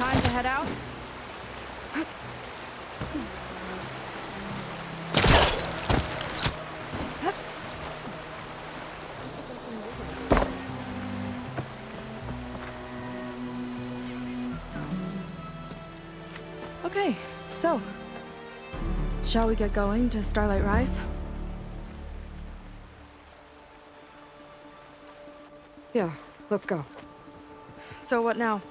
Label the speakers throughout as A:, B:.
A: Time to head out? Okay, so, shall we get going to Starlight Rise?
B: Yeah, let's go.
A: So what now?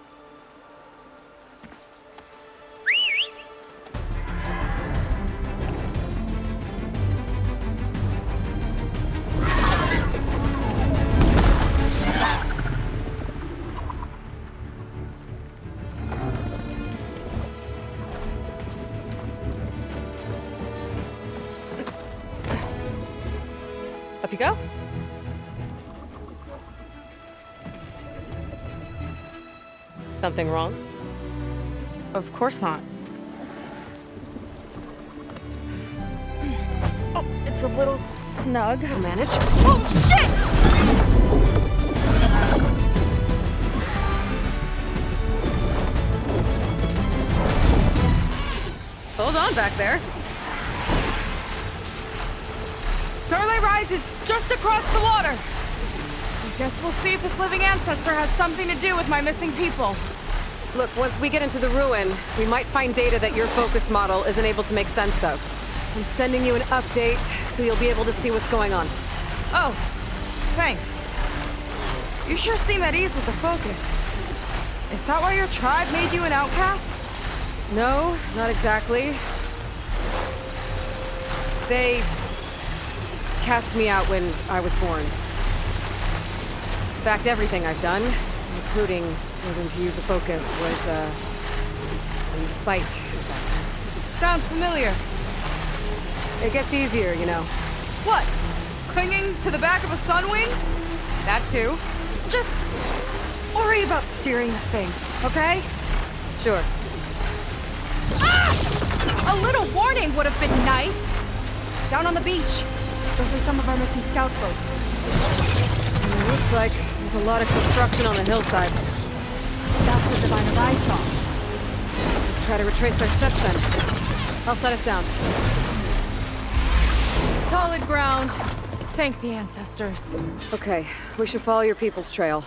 B: Up you go. Something wrong?
A: Of course not. Oh, it's a little snug.
B: I'll manage.
A: Oh, shit!
B: Hold on back there.
A: Starlight Rise is just across the water. I guess we'll see if this living ancestor has something to do with my missing people.
B: Look, once we get into the ruin, we might find data that your focus model isn't able to make sense of. I'm sending you an update, so you'll be able to see what's going on.
A: Oh, thanks. You sure seem at ease with the focus. Is that why your tribe made you an outcast?
B: No, not exactly. They cast me out when I was born. In fact, everything I've done, including learning to use a focus, was, in spite of that.
A: Sounds familiar.
B: It gets easier, you know.
A: What? Clinging to the back of a sunwing?
B: That too.
A: Just worry about steering this thing, okay?
B: Sure.
A: Ah! A little warning would have been nice. Down on the beach. Those are some of our missing scout boats.
B: And it looks like there's a lot of construction on the hillside.
A: That's what Divine Rise saw.
B: Let's try to retrace their steps then. I'll set us down.
A: Solid ground. Thank the ancestors.
B: Okay, we should follow your people's trail.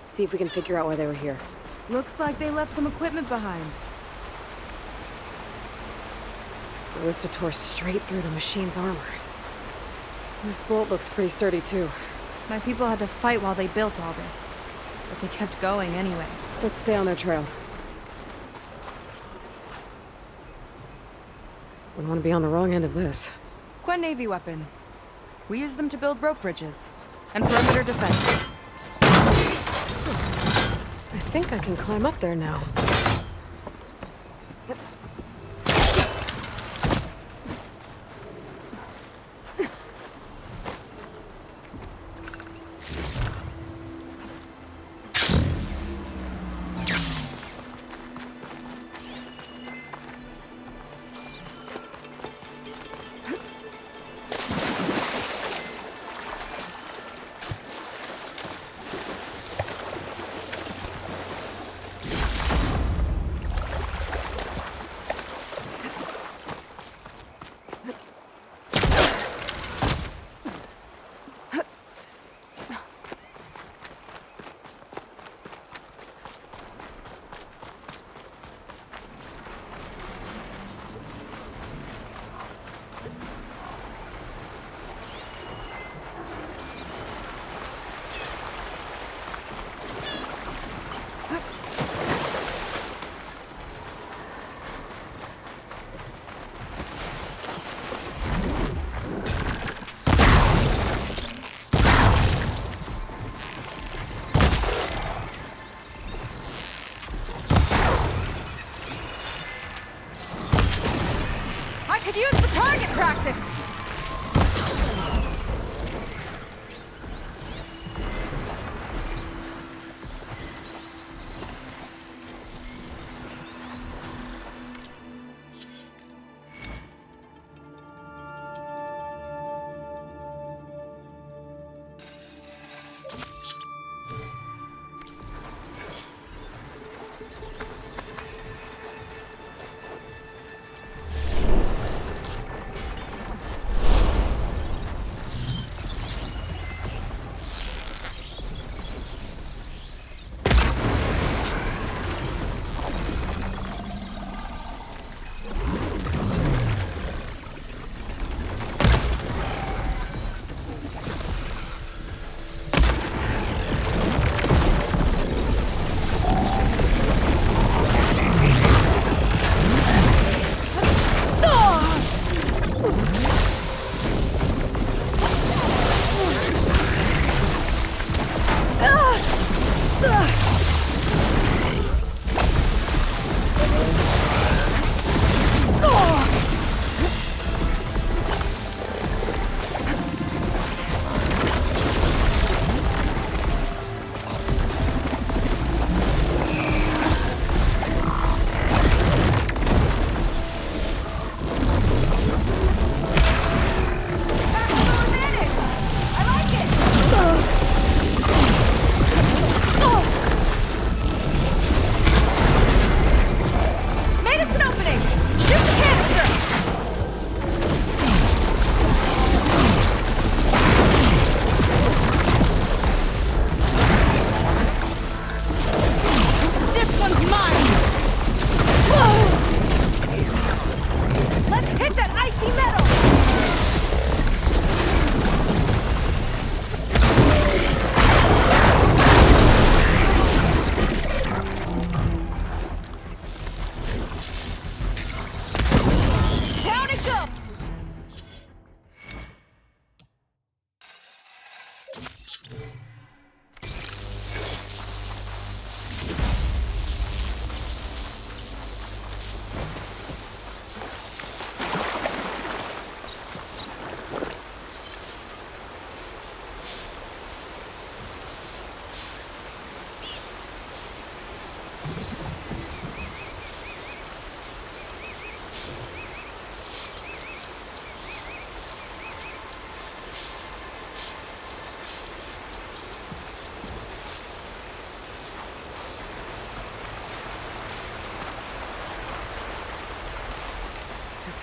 B: See if we can figure out why they were here.
A: Looks like they left some equipment behind.
B: The Ballista tore straight through the machine's armor. This bolt looks pretty sturdy too.
A: My people had to fight while they built all this. But they kept going anyway.
B: Let's stay on their trail. Wouldn't want to be on the wrong end of this.
A: Quen Navy weapon. We use them to build rope bridges. And perimeter defense.
B: I think I can climb up there now.
A: Could use the target practice!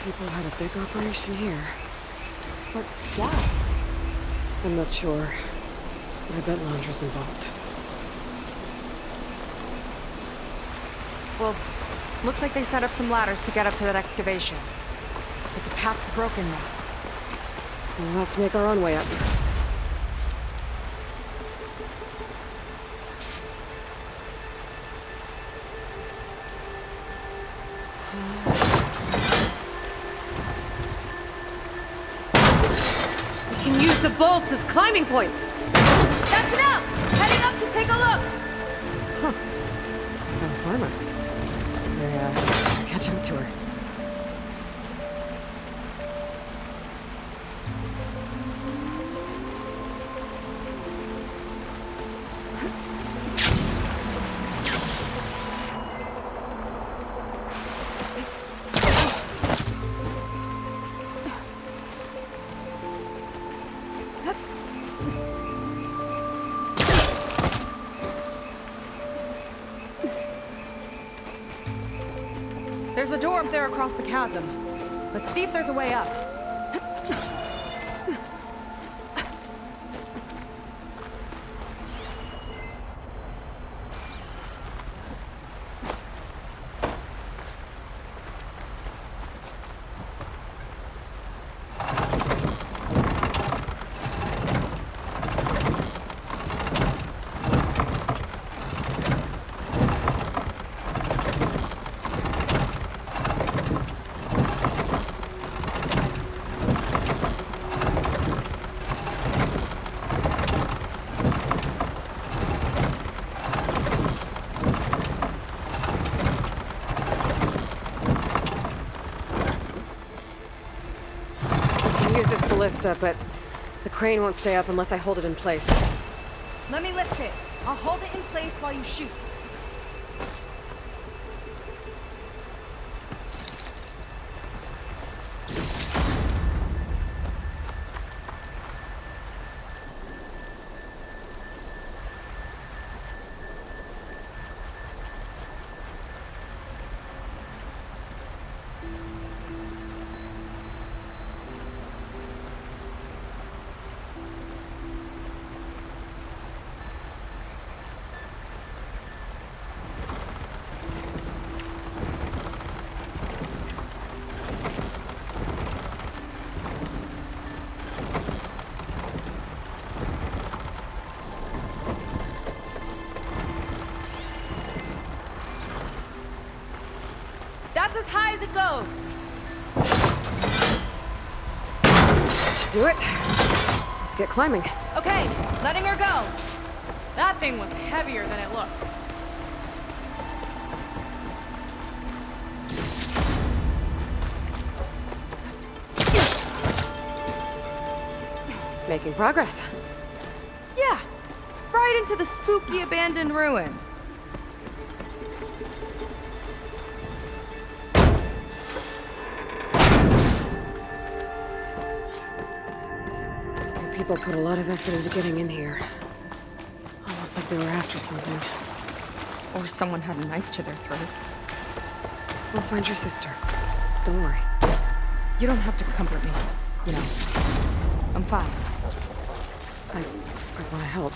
B: people had a big operation here.
A: But why?
B: I'm not sure, but I bet Londra's involved.
A: Well, looks like they set up some ladders to get up to that excavation. But the path's broken now.
B: We'll have to make our own way up. We can use the bolts as climbing points!
A: That's enough! Heading up to take a look!
B: How's Karma? Catch up to her.
A: There's a door up there across the chasm. Let's see if there's a way up.
B: Use this ballista, but the crane won't stay up unless I hold it in place.
A: Let me lift it. I'll hold it in place while you shoot. That's as high as it goes.
B: Should do it. Let's get climbing.
A: Okay, letting her go. That thing was heavier than it looked.
B: Making progress.
A: Yeah, right into the spooky abandoned ruin.
B: People put a lot of effort into getting in here. Almost like they were after something.
A: Or someone had a knife to their throats.
B: We'll find your sister. Don't worry.
A: You don't have to comfort me. You know, I'm fine.
B: I want to help.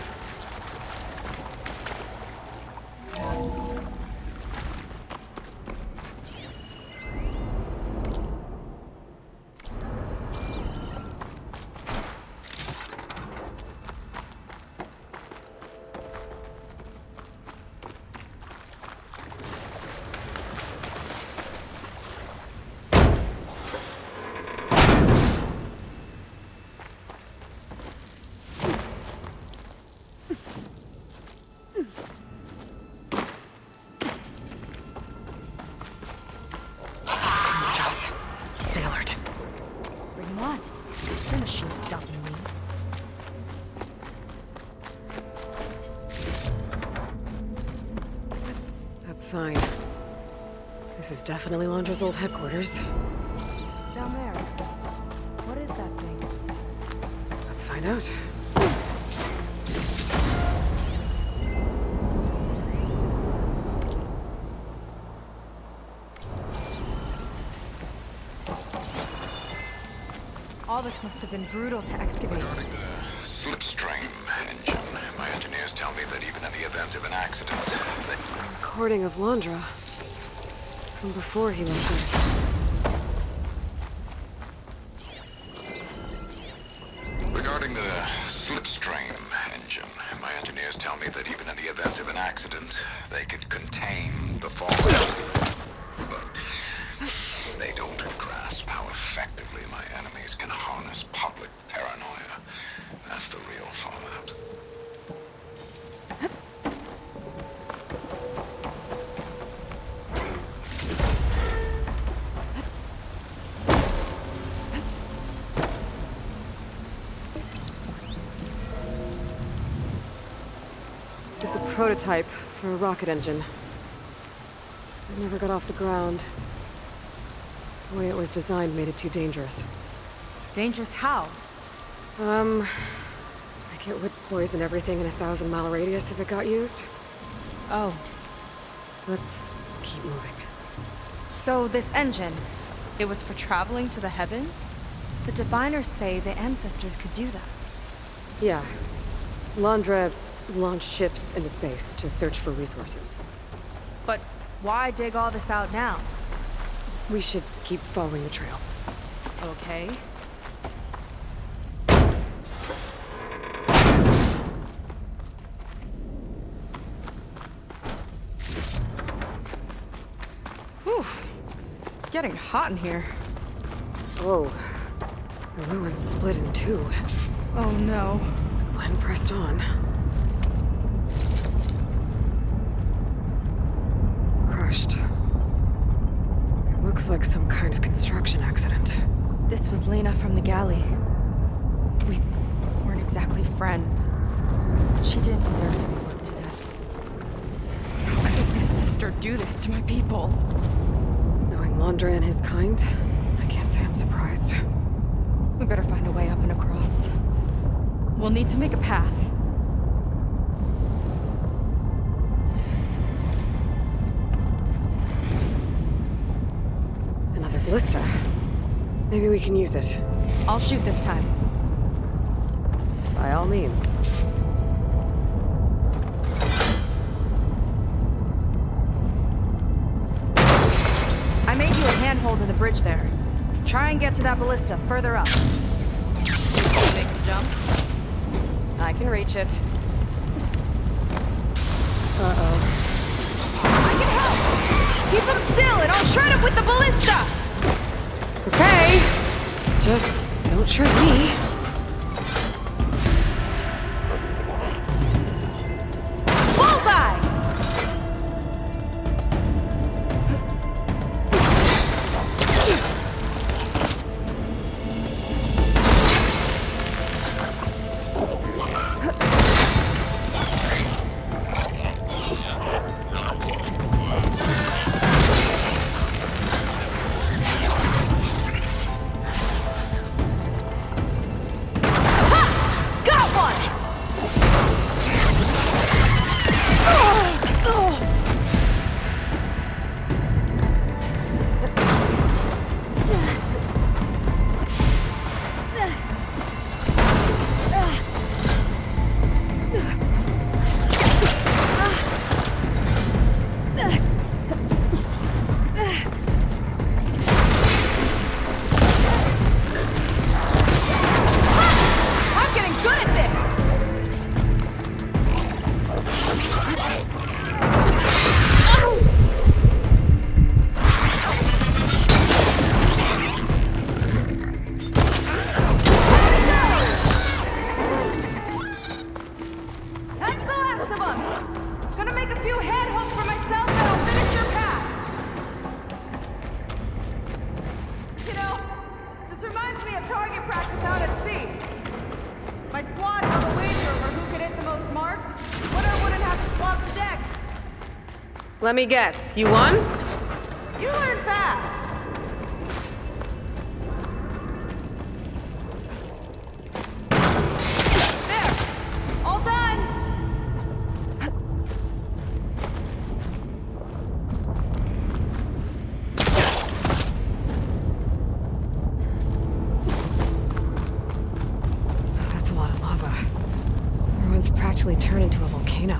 B: Stay alert.
A: Bring him on. The machine's stopping me.
B: That sign. This is definitely Londra's old headquarters.
A: Down there. What is that thing?
B: Let's find out.
A: all this must have been brutal to excavate.
C: Regarding the slipstream engine, my engineers tell me that even in the event of an accident,
B: Recording of Londra. From before he left Earth.
C: Regarding the slipstream engine, my engineers tell me that even in the event of an accident, they could contain the fallout. But they don't grasp how effectively my enemies can harness public paranoia. That's the real fallout.
B: It's a prototype for a rocket engine. It never got off the ground. The way it was designed made it too dangerous.
A: Dangerous how?
B: Like it would poison everything in a 1,000-mile radius if it got used.
A: Oh.
B: Let's keep moving.
A: So this engine, it was for traveling to the heavens? The diviners say the ancestors could do that.
B: Yeah. Londra launched ships into space to search for resources.
A: But why dig all this out now?
B: We should keep following the trail.
A: Okay. Whew. Getting hot in here.
B: Oh. The ruins split in two.
A: Oh no.
B: Gwen pressed on. Crushed. It looks like some kind of construction accident.
A: This was Lena from the galley. We weren't exactly friends. But she didn't deserve to be worked to death. How could an ancestor do this to my people?
B: Knowing Londra and his kind, I can't say I'm surprised.
A: We better find a way up and across. We'll need to make a path.
B: Another ballista. Maybe we can use it.
A: I'll shoot this time.
B: By all means.
A: I made you a handhold in the bridge there. Try and get to that ballista further up. Make a jump.
B: I can reach it. Uh-oh.
A: I can help! Keep him still and I'll shred him with the ballista!
B: Okay. Just don't shred me.
A: Bullseye! Got one! I'm getting good at this! That's the last of them! Gonna make a few head hooks for myself and I'll finish your path! You know, this reminds me of target practice out at sea. My squad held a wager over who could hit the most marks. Winner wouldn't have to swap the decks.
B: Let me guess. You won?
A: You learn fast. There! All done!
B: actually turn into a volcano.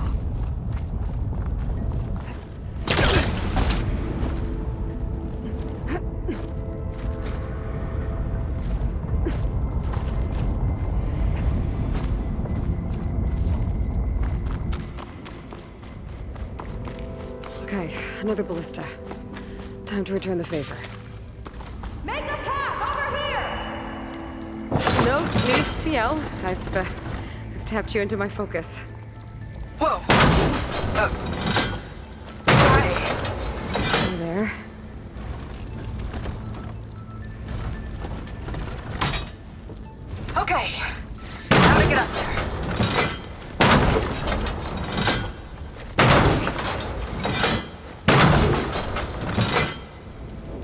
B: Okay, another ballista. Time to return the favor.
A: Make a path over here!
B: No need to yell. I've tapped you into my focus.
D: Whoa. Hi.
B: Hey there.
D: Okay. How to get up there?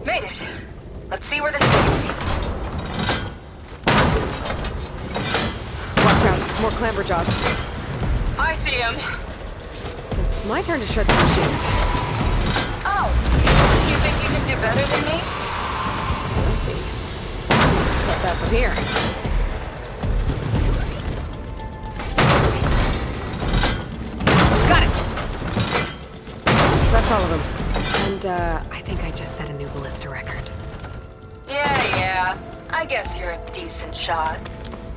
D: Made it. Let's see where this leads.
B: Watch out, more clamber jaws.
D: I see him.
B: Guess it's my turn to shred the machines.
D: Oh. You think you can do better than me?
B: We'll see. Start that from here. Got it! That's all of them. And, I think I just set a new ballista record.
D: Yeah. I guess you're a decent shot.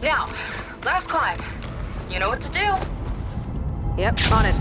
D: Now, last climb. You know what to do.
B: Yep, on it.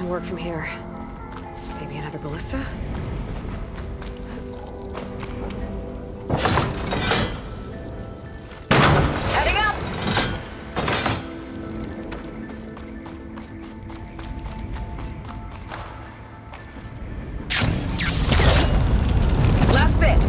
B: Work from here. Maybe another ballista?
D: Heading up. Last bit.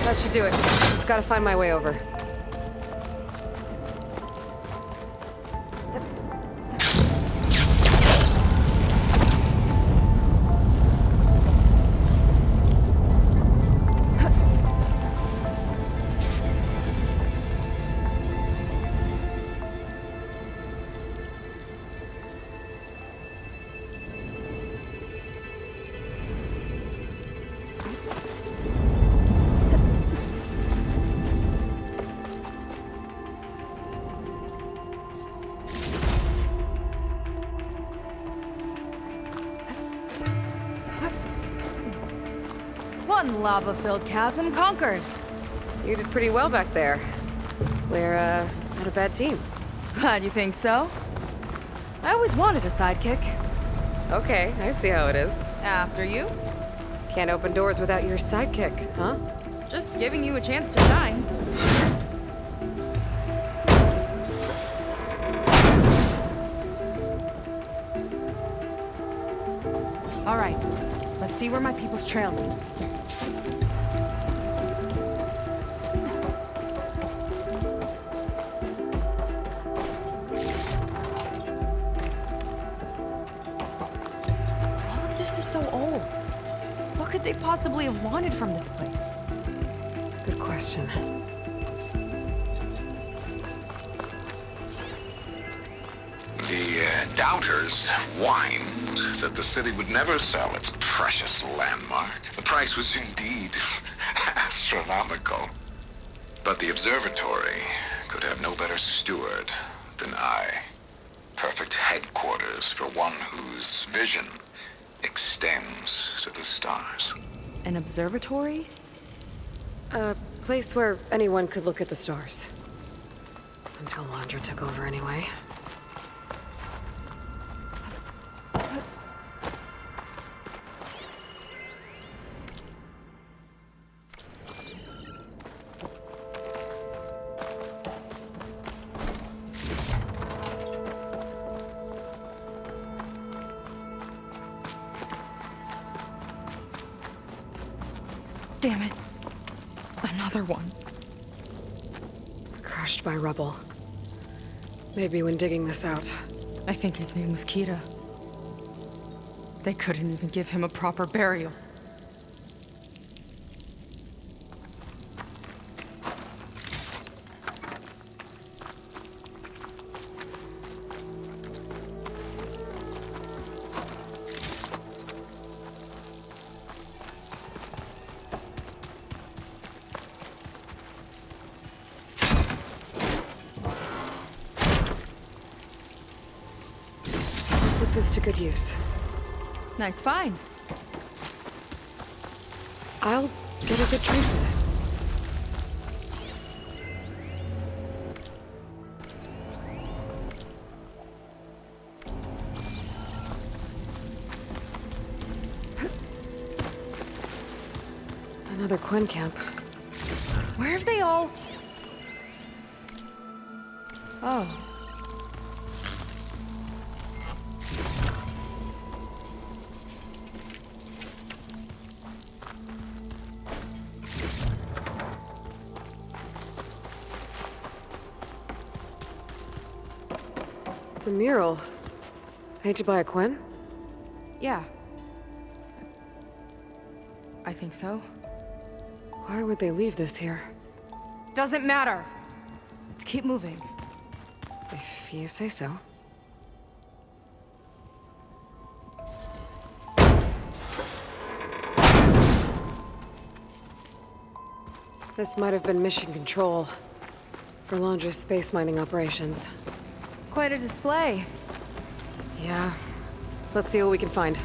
B: That should do it. Just gotta find my way over.
A: One lava-filled chasm conquered.
B: You did pretty well back there. We're, not a bad team.
A: Glad you think so. I always wanted a sidekick.
B: Okay, I see how it is.
A: After you.
B: Can't open doors without your sidekick, huh?
A: Just giving you a chance to shine. All right, let's see where my people's trail leads. All of this is so old. What could they possibly have wanted from this place?
B: Good question.
C: The doubters whined that the city would never sell its precious landmark. The price was indeed astronomical. But the observatory could have no better steward than I. Perfect headquarters for one whose vision extends to the stars.
A: An observatory?
B: A place where anyone could look at the stars. Until Landra took over anyway.
A: Damn it. Another one.
B: Crushed by rubble. Maybe when digging this out.
A: I think his name was Kita. They couldn't even give him a proper burial.
B: Put this to good use.
A: Nice find.
B: I'll get a good trade for this. Another Quen camp.
A: Where have they all... Oh.
B: It's a mural. Painted by a Quen?
A: Yeah. I think so.
B: Why would they leave this here?
A: Doesn't matter. Let's keep moving.
B: If you say so. This might have been mission control for Landra's space mining operations.
A: Quite a display.
B: Yeah. Let's see what we can find.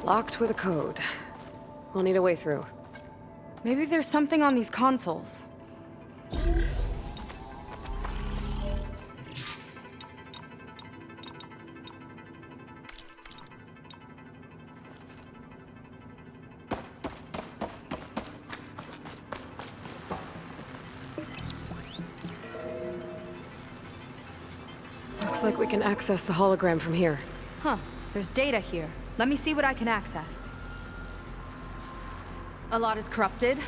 B: Locked with a code. We'll need a way through.
A: Maybe there's something on these consoles.
B: Looks like we can access the hologram from here.
A: Huh. There's data here. Let me see what I can access. A lot is corrupted,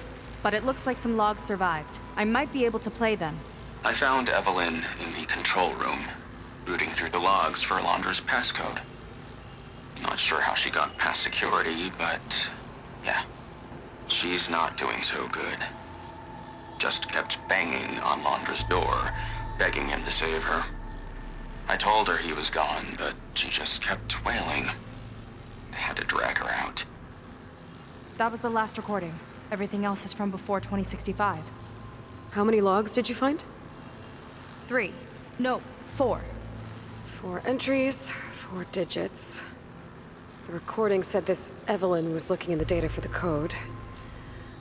A: but it looks like some logs survived. I might be able to play them.
C: I found Evelyn in the control room, rooting through the logs for Alondra's passcode. Not sure how she got past security, but yeah, she's not doing so good. Just kept banging on Alondra's door, begging him to save her. I told her he was gone, but she just kept wailing. I had to drag her out.
A: That was the last recording. Everything else is from before 2065.
B: How many logs did you find?
A: 3. No, 4.
B: 4 entries, 4 digits. The recording said this Evelyn was looking in the data for the code.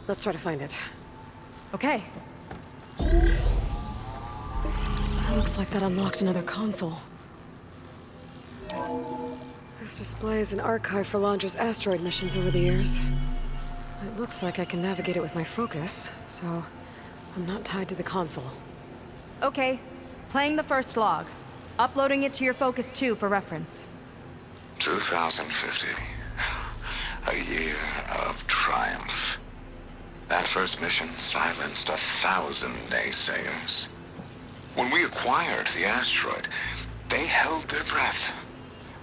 B: Let's try to find it.
A: Okay.
B: Looks like that unlocked another console. This displays an archive for Alondra's asteroid missions over the years. It looks like I can navigate it with my focus, so I'm not tied to the console.
A: Okay. Playing the first log. Uploading it to your Focus 2 for reference.
C: 2050. A year of triumph. That first mission silenced 1,000 naysayers. When we acquired the asteroid, they held their breath.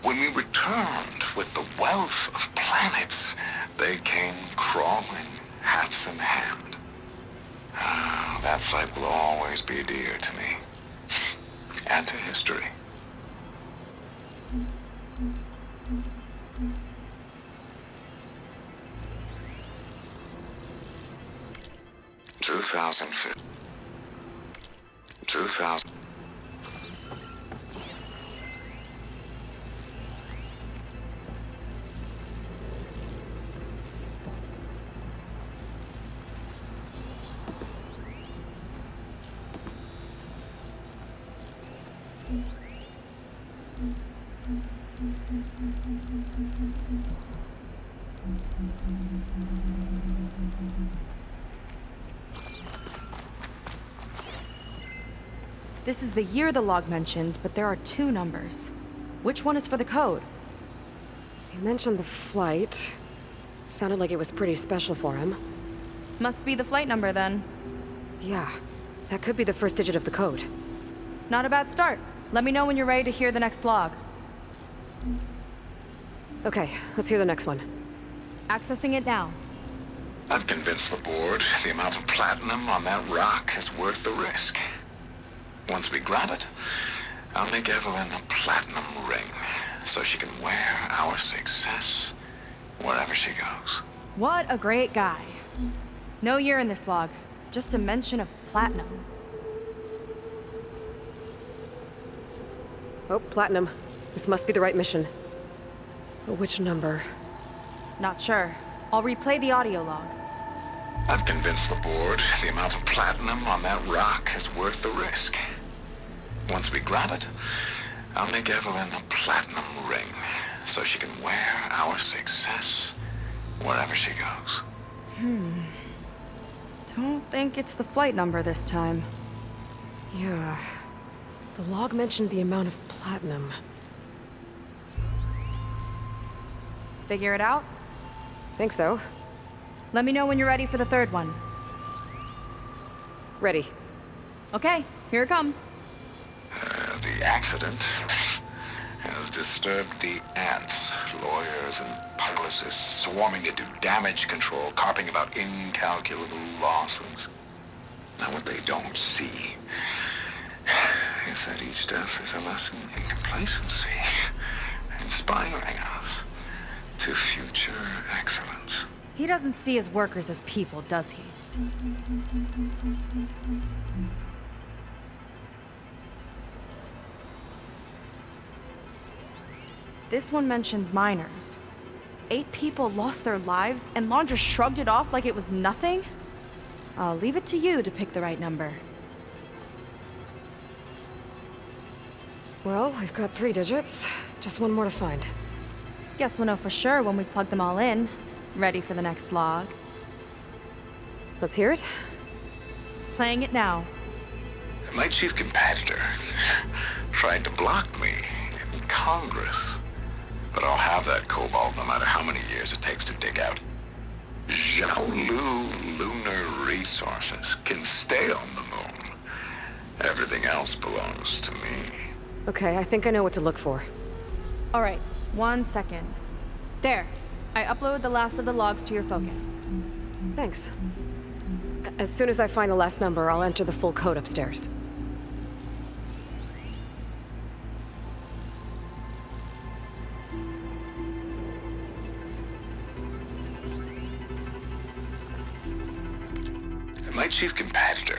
C: When we returned with the wealth of planets, they came crawling, hats in hand. That fight will always be dear to me. And to history. Two thousand.
A: This is the year the log mentioned, but there are 2 numbers. Which one is for the code?
B: You mentioned the flight. Sounded like it was pretty special for him.
A: Must be the flight number then.
B: Yeah, that could be the first digit of the code.
A: Not a bad start. Let me know when you're ready to hear the next log.
B: Okay, let's hear the next one.
A: Accessing it now.
C: I've convinced the board the amount of platinum on that rock is worth the risk. Once we grab it, I'll make Evelyn a platinum ring so she can wear our success wherever she goes.
A: What a great guy. No year in this log, just a mention of platinum.
B: Oh, platinum. This must be the right mission. But which number?
A: Not sure. I'll replay the audio log.
C: I've convinced the board the amount of platinum on that rock is worth the risk. Once we grab it, I'll make Evelyn a platinum ring so she can wear our success wherever she goes.
A: Don't think it's the flight number this time.
B: Yeah. The log mentioned the amount of platinum.
A: Figure it out?
B: Think so.
A: Let me know when you're ready for the third one.
B: Ready.
A: Okay, here it comes.
C: The accident has disturbed the ants, lawyers and publicists swarming to do damage control, carping about incalculable losses. Now what they don't see is that each death is a lesson in complacency, inspiring us to future excellence.
A: He doesn't see his workers as people, does he? This one mentions miners. 8 people lost their lives, and Alondra shrugged it off like it was nothing? I'll leave it to you to pick the right number.
B: Well, we've got 3 digits. Just one more to find.
A: Guess we'll know for sure when we plug them all in. Ready for the next log.
B: Let's hear it.
A: Playing it now.
C: My chief competitor tried to block me in Congress. But I'll have that cobalt no matter how many years it takes to dig out. Xiaolu Lunar Resources can stay on the moon. Everything else belongs to me.
B: Okay, I think I know what to look for.
A: All right, 1 second. There. I uploaded the last of the logs to your focus.
B: Thanks. As soon as I find the last number, I'll enter the full code upstairs.
C: My chief competitor.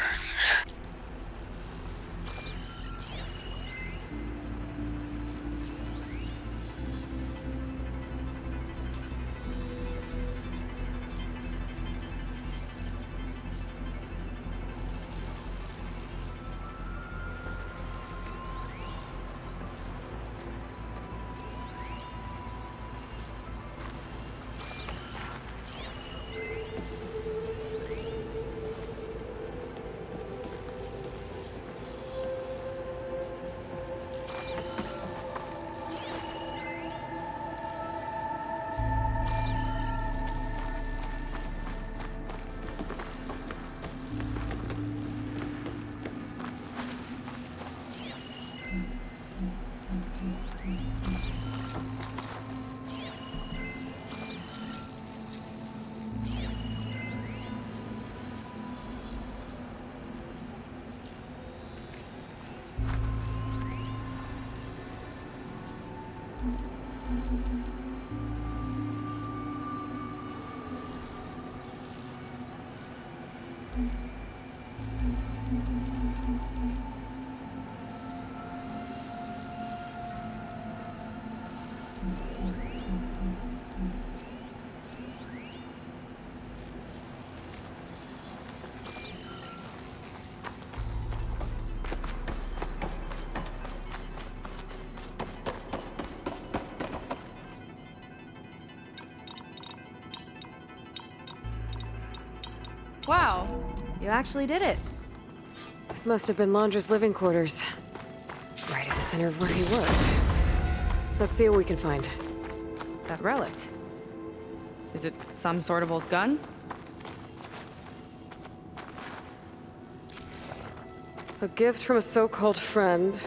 A: Wow, you actually did it.
B: This must have been Londra's living quarters. Right at the center of where he worked. Let's see what we can find.
A: That relic. Is it some sort of old gun?
B: A gift from a so-called friend.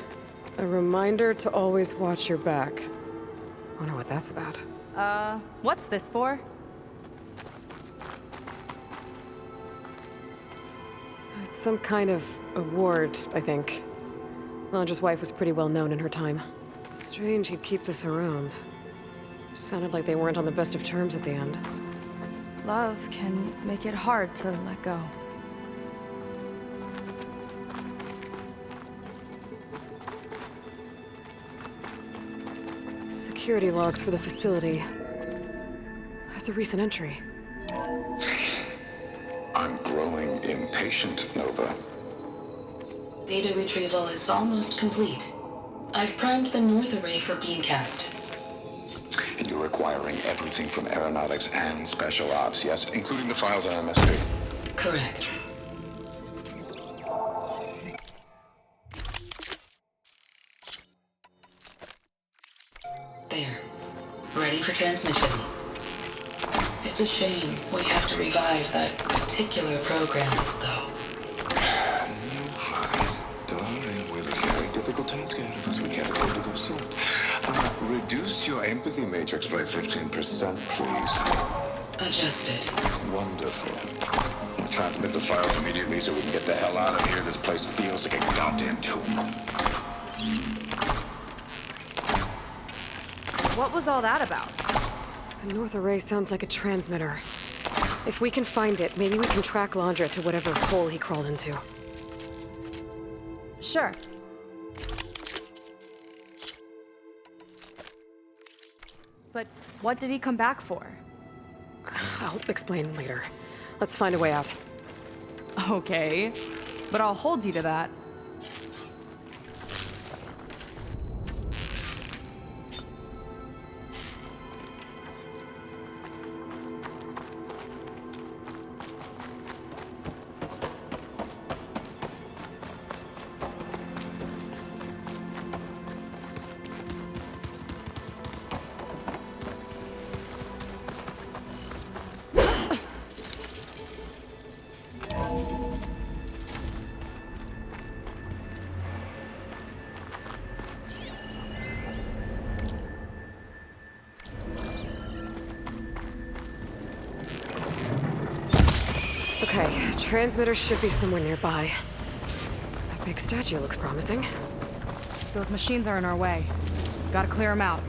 B: A reminder to always watch your back. Wonder what that's about.
A: What's this for?
B: It's some kind of award, I think. Londra's wife was pretty well known in her time. Strange he'd keep this around. Sounded like they weren't on the best of terms at the end.
A: Love can make it hard to let go.
B: Security logs for the facility. There's a recent entry.
C: I'm growing impatient, Nova.
E: Data retrieval is almost complete. I've primed the north array for beamcast.
C: And you're acquiring everything from aeronautics and special ops, yes? Including the files on MSP.
E: Correct. There. Ready for transmission. It's a shame we have to revive that particular program, though.
C: Darling, we have a very difficult task ahead of us. We can't afford to go slow. Reduce your empathy matrix by 15%, please.
E: Adjusted.
C: Wonderful. Transmit the files immediately so we can get the hell out of here. This place feels like a goddamn tomb.
A: What was all that about?
B: The north array sounds like a transmitter. If we can find it, maybe we can track Londra to whatever hole he crawled into.
A: Sure. But what did he come back for?
B: I'll explain later. Let's find a way out.
A: Okay, but I'll hold you to that.
B: Okay, transmitter should be somewhere nearby. That big statue looks promising.
A: Those machines are in our way. Gotta clear them out.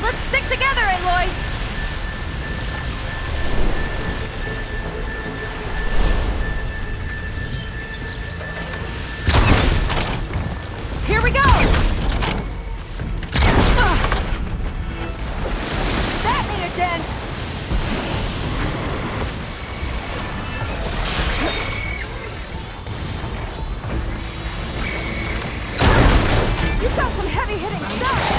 B: Let's stick together, Aloy! Here we go! That made a dent! You've got some heavy-hitting stuff!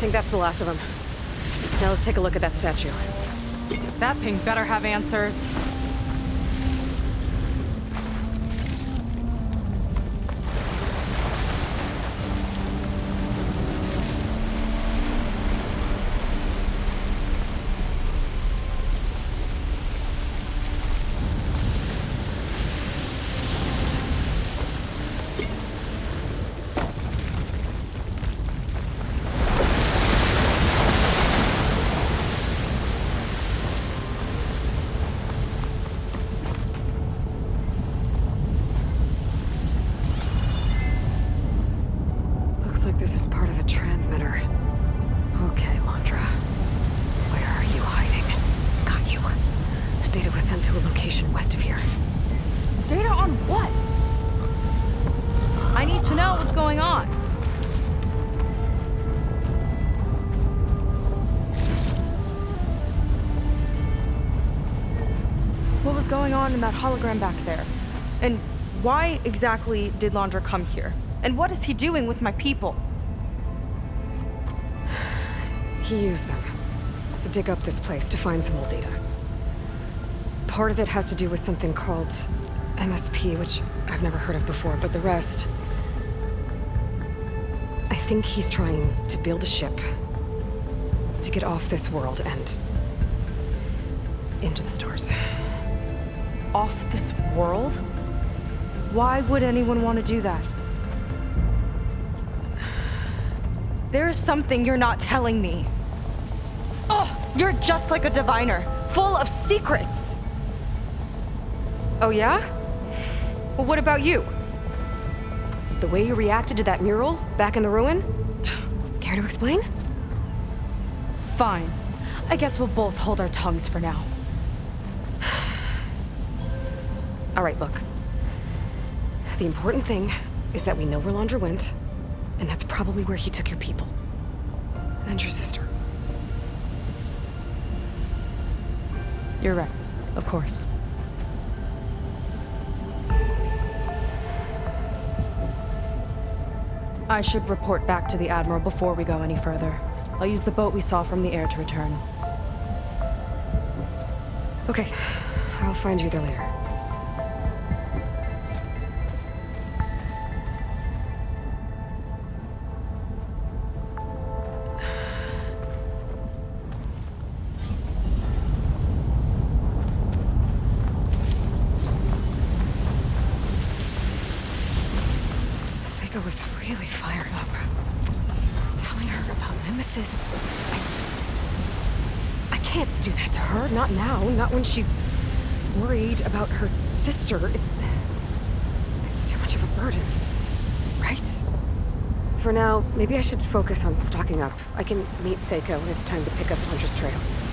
B: think that's the last of them. Now let's take a look at that statue.
A: That pink better have answers.
B: Looks like this is part of a transmitter. Okay, Landra. Where are you hiding? Got you. The data was sent to a location west of here.
A: Data on what? I need to know what's going on.
F: What was going on in that hologram back there? And why exactly did Landra come here? And what is he doing with my people?
B: He used them to dig up this place to find some old data. Part of it has to do with something called MSP, which I've never heard of before, but the rest... I think he's trying to build a ship to get off this world and into the stars.
F: Off this world? Why would anyone want to do that? There's something you're not telling me. Oh, you're just like a diviner, full of secrets.
B: Oh yeah? Well, what about you? The way you reacted to that mural back in the ruin? Care to explain?
F: Fine. I guess we'll both hold our tongues for now.
B: All right, look. The important thing is that we know where Landra went, and that's probably where he took your people. And your sister.
F: You're right. Of course. I should report back to the Admiral before we go any further. I'll use the boat we saw from the air to return.
B: Okay, I'll find you there later. Seika was really fired up. Telling her about Nemesis. I can't do that to her. Not now. Not when she's worried about her sister. It's too much of a burden. Right? For now, maybe I should focus on stocking up. I can meet Seika when it's time to pick up Landra's trail.